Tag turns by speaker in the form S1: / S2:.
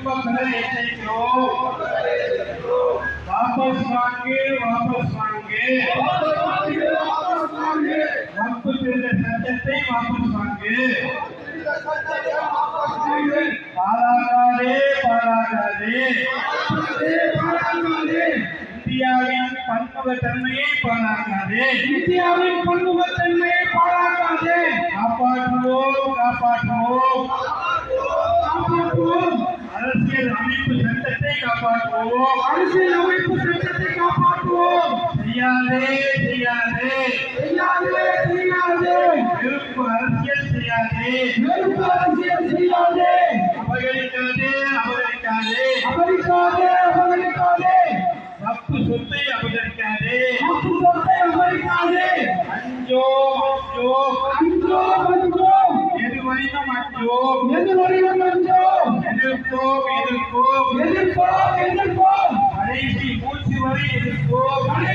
S1: குடிமக்களை எச்சரிக்கிறோம். வாபஸ் வாங்கு, வாபஸ் வாங்கு. வக்பு திருத்த சட்டத்தை வாபஸ் வாங்கு. பாழாகாதே, பாழாகாதே. இந்தியாவின் பன்முகத்தன்மையை பாழாக்காதே.
S2: இந்தியாவின் பன்முகத்தன்மையை பாழாக்காதே.
S1: காப்பாற்றுவோம், காப்பாற்றுவோம்.
S2: காப்பாற்றுவோம்.
S1: அரசியல் அமைப்பு சட்டத்தை காப்பாற்றுவோம்.
S2: அரசியல் அமைப்பு சட்டத்தை காப்பாற்றுவோம்.
S1: செய்யாதே, செய்யாதே.
S2: செய்யாதே, செய்யாதே.
S1: வெறுப்பு அரசியல் செய்யாதே.
S2: வெறுப்பு அரசியல் செய்யாதே.
S1: அபகரிக்காதே, அபகரிக்காதே.
S2: அபகரிக்காதே, அபகரிக்காதே.
S1: வக்பு சொத்தை அபகரிக்காதே.
S2: வக்பு சொத்தை அபகரிக்காதே.
S1: அஞ்சோம், அஞ்சோம்.
S2: அஞ்சோம், அஞ்சோம்.
S1: எதுவரையும் அஞ்சோம்.
S2: எதுவரையும் அஞ்சோம்.
S1: எதிர்ப்போம், எதிர்ப்போம்.
S2: எதிர்ப்போம், எதிர்ப்போம்.
S1: கடைசி மூச்சு வரை எதிர்ப்போம்.